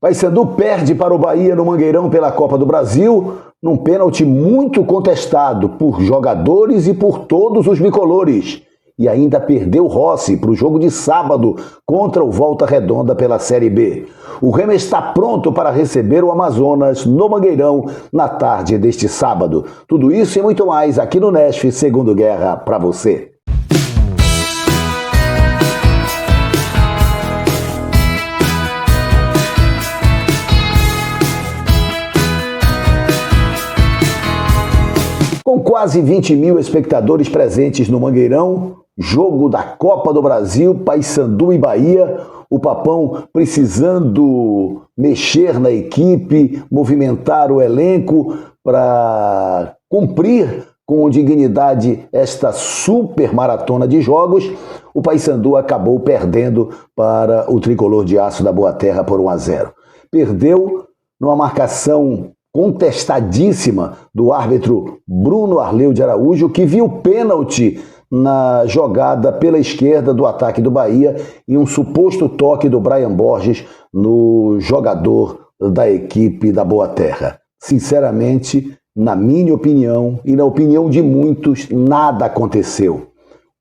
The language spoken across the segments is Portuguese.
Paysandu perde para o Bahia no Mangueirão pela Copa do Brasil, num pênalti muito contestado por jogadores e por todos os bicolores. E ainda perdeu Rossi para o jogo de sábado contra o Volta Redonda pela Série B. O Remo está pronto para receber o Amazonas no Mangueirão na tarde deste sábado. Tudo isso e muito mais aqui no Nashville Segundo Guerra para você. Com quase 20 mil espectadores presentes no Mangueirão, jogo da Copa do Brasil, Paysandu e Bahia, o Papão precisando mexer na equipe, movimentar o elenco para cumprir com dignidade esta super maratona de jogos, o Paysandu acabou perdendo para o Tricolor de Aço da Boa Terra por 1-0. Perdeu numa marcação contestadíssima do árbitro Bruno Arleu de Araújo, que viu pênalti na jogada pela esquerda do ataque do Bahia e um suposto toque do Brian Borges no jogador da equipe da Boa Terra. Sinceramente, na minha opinião e na opinião de muitos, nada aconteceu.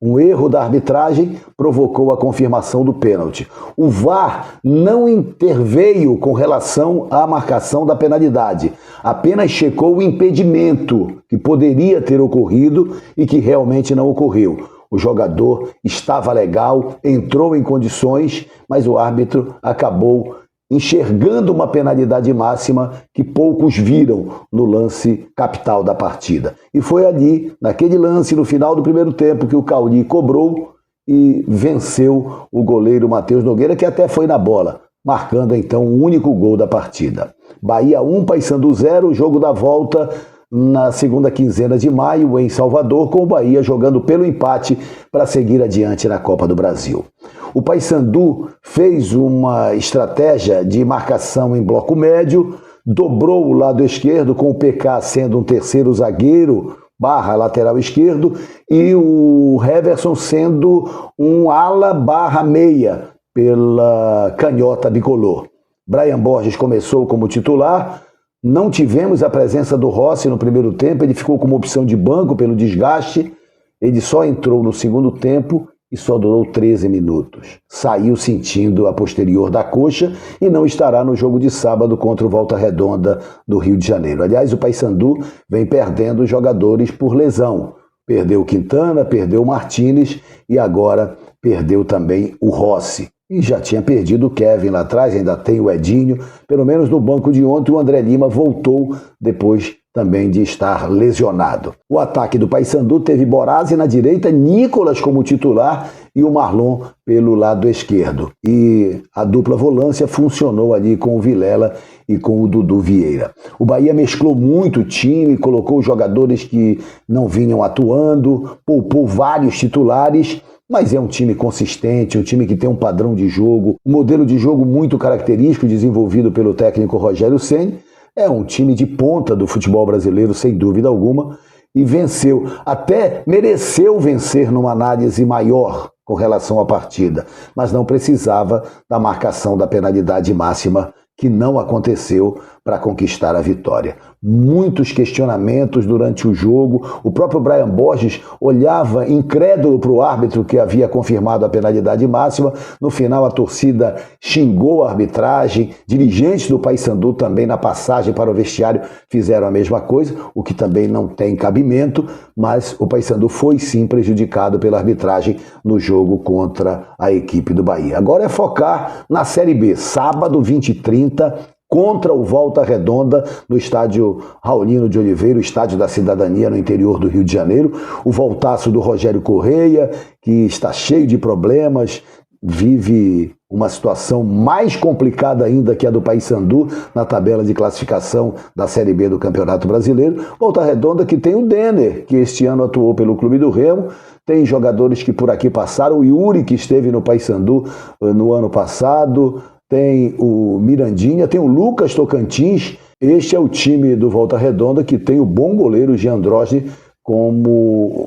Um erro da arbitragem provocou a confirmação do pênalti. O VAR não interveio com relação à marcação da penalidade. Apenas checou o impedimento que poderia ter ocorrido e que realmente não ocorreu. O jogador estava legal, entrou em condições, mas o árbitro acabou enxergando uma penalidade máxima que poucos viram no lance capital da partida. E foi ali, naquele lance, no final do primeiro tempo, que o Cauli cobrou e venceu o goleiro Matheus Nogueira, que até foi na bola, marcando então o único gol da partida. Bahia 1, Paysandu 0, jogo da volta na segunda quinzena de maio em Salvador, com o Bahia jogando pelo empate para seguir adiante na Copa do Brasil. O Paysandu fez uma estratégia de marcação em bloco médio, dobrou o lado esquerdo, com o PK sendo um terceiro zagueiro, barra lateral esquerdo, e o Heverson sendo um ala barra meia pela canhota bicolor. Brian Borges começou como titular, não tivemos a presença do Rossi no primeiro tempo, ele ficou como opção de banco pelo desgaste, ele só entrou no segundo tempo e só durou 13 minutos. Saiu sentindo a posterior da coxa e não estará no jogo de sábado contra o Volta Redonda do Rio de Janeiro. Aliás, o Paysandu vem perdendo jogadores por lesão. Perdeu o Quintana, perdeu o Martínez e agora perdeu também o Rossi. E já tinha perdido o Kevin lá atrás, ainda tem o Edinho. Pelo menos no banco de ontem o André Lima voltou depois também de estar lesionado. O ataque do Paysandu teve Borazzi na direita, Nicolas como titular e o Marlon pelo lado esquerdo. E a dupla volância funcionou ali com o Vilela e com o Dudu Vieira. O Bahia mesclou muito o time, colocou jogadores que não vinham atuando, poupou vários titulares, mas é um time consistente, um time que tem um padrão de jogo, um modelo de jogo muito característico desenvolvido pelo técnico Rogério Ceni. É um time de ponta do futebol brasileiro, sem dúvida alguma, e venceu. Até mereceu vencer numa análise maior com relação à partida, mas não precisava da marcação da penalidade máxima, que não aconteceu para conquistar a vitória. Muitos questionamentos durante o jogo. O próprio Brian Borges olhava incrédulo para o árbitro que havia confirmado a penalidade máxima. No final, a torcida xingou a arbitragem. Dirigentes do Paysandu também, na passagem para o vestiário, fizeram a mesma coisa, o que também não tem cabimento, mas o Paysandu foi sim prejudicado pela arbitragem no jogo contra a equipe do Bahia. Agora é focar na Série B, sábado 20h30, contra o Volta Redonda, no estádio Raulino de Oliveira, o estádio da Cidadania, no interior do Rio de Janeiro. O voltaço do Rogério Correia, que está cheio de problemas, vive uma situação mais complicada ainda que a do Paysandu na tabela de classificação da Série B do Campeonato Brasileiro. Volta Redonda que tem o Denner, que este ano atuou pelo Clube do Remo, tem jogadores que por aqui passaram, o Yuri, que esteve no Paysandu no ano passado, tem o Mirandinha, tem o Lucas Tocantins. Este é o time do Volta Redonda, que tem o bom goleiro Giandrassi como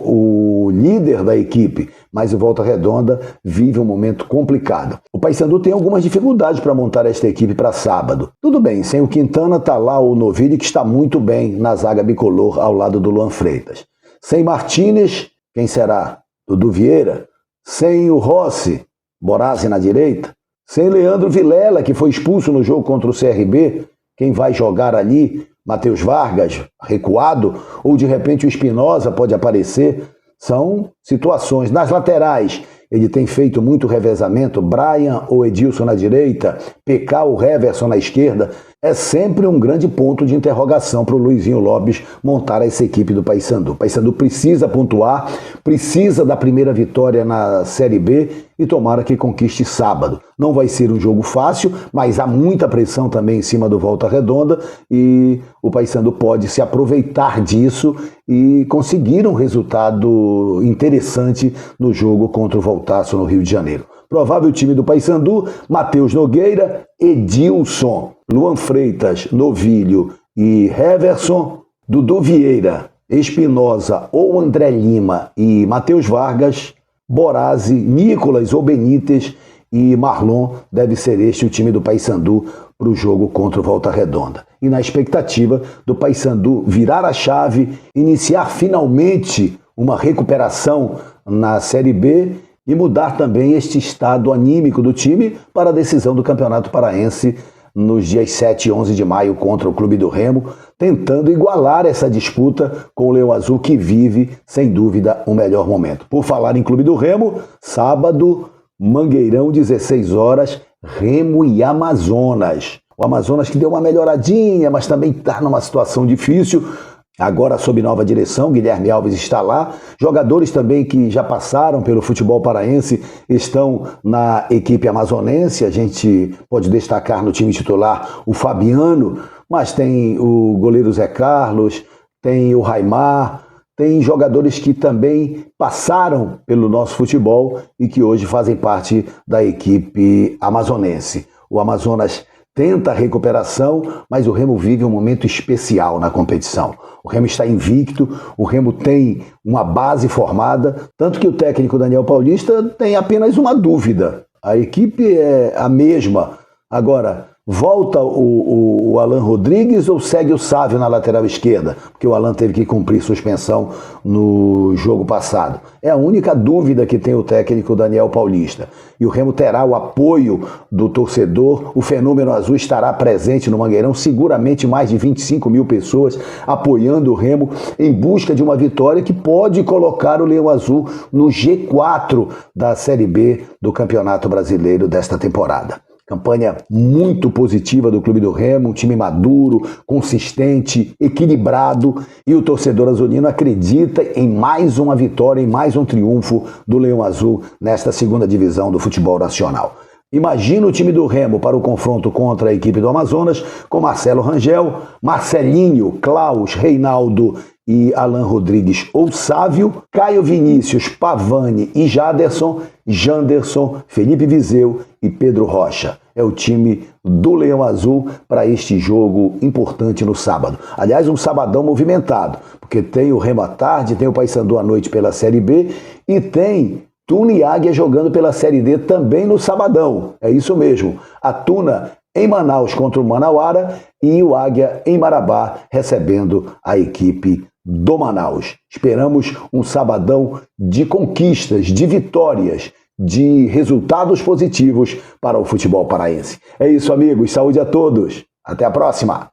o líder da equipe. mas o Volta Redonda vive um momento complicado. O Paysandu tem algumas dificuldades para montar esta equipe para sábado. Tudo bem, sem o Quintana tá lá o Novilho, que está muito bem na zaga bicolor ao lado do Luan Freitas. Sem Martínez, quem será? Dudu Vieira. Sem o Rossi, Borazzi na direita. Sem Leandro Vilela, que foi expulso no jogo contra o CRB, quem vai jogar ali? Matheus Vargas, recuado, ou de repente o Espinosa pode aparecer. São situações. Nas laterais, ele tem feito muito revezamento, Brian ou Edilson na direita, PK ou Heverson na esquerda. É sempre um grande ponto de interrogação para o Luizinho Lopes montar essa equipe do Paysandu. O Paysandu precisa pontuar, precisa da primeira vitória na Série B e tomara que conquiste sábado. Não vai ser um jogo fácil, mas há muita pressão também em cima do Volta Redonda e o Paysandu pode se aproveitar disso e conseguir um resultado interessante no jogo contra o Voltaço no Rio de Janeiro. Provável time do Paysandu: Matheus Nogueira, Edilson, Luan Freitas, Novilho e Heverson, Dudu Vieira, Espinosa ou André Lima e Matheus Vargas, Borazzi, Nicolas ou Benítez e Marlon. Deve ser este o time do Paysandu para o jogo contra o Volta Redonda. E na expectativa do Paysandu virar a chave, iniciar finalmente uma recuperação na Série B e mudar também este estado anímico do time para a decisão do Campeonato Paraense nos dias 7 e 11 de maio contra o Clube do Remo, tentando igualar essa disputa com o Leão Azul, que vive, sem dúvida, o melhor momento. Por falar em Clube do Remo, sábado, Mangueirão, 16 horas, Remo e Amazonas. O Amazonas que deu uma melhoradinha, mas também está numa situação difícil. Agora, sob nova direção, Guilherme Alves está lá. Jogadores também que já passaram pelo futebol paraense estão na equipe amazonense. A gente pode destacar no time titular o Fabiano, mas tem o goleiro Zé Carlos, tem o Raimar, tem jogadores que também passaram pelo nosso futebol e que hoje fazem parte da equipe amazonense. O Amazonas tenta a recuperação, mas o Remo vive um momento especial na competição. O Remo está invicto, o Remo tem uma base formada, tanto que o técnico Daniel Paulista tem apenas uma dúvida. A equipe é a mesma. Agora, volta o Alan Rodrigues ou segue o Sávio na lateral esquerda? Porque o Alan teve que cumprir suspensão no jogo passado. É a única dúvida que tem o técnico Daniel Paulista. E o Remo terá o apoio do torcedor. O Fenômeno Azul estará presente no Mangueirão. Seguramente mais de 25 mil pessoas apoiando o Remo em busca de uma vitória que pode colocar o Leão Azul no G4 da Série B do Campeonato Brasileiro desta temporada. Campanha muito positiva do Clube do Remo, um time maduro, consistente, equilibrado, e o torcedor azulino acredita em mais uma vitória, em mais um triunfo do Leão Azul nesta segunda divisão do futebol nacional. Imagina o time do Remo para o confronto contra a equipe do Amazonas, com Marcelo Rangel, Marcelinho, Klaus, Reinaldo e Alan Rodrigues ou Sávio, Caio Vinícius, Pavani e Jaderson, Janderson, Felipe Viseu e Pedro Rocha. É o time do Leão Azul para este jogo importante no sábado. Aliás, um sabadão movimentado, porque tem o Remo à tarde, tem o Paysandu à noite pela Série B e tem Tuna e Águia jogando pela Série D também no sabadão. É isso mesmo. A Tuna em Manaus contra o Manauara e o Águia em Marabá recebendo a equipe do Manaus. Esperamos um sabadão de conquistas, de vitórias, de resultados positivos para o futebol paraense. É isso, amigos. Saúde a todos. Até a próxima.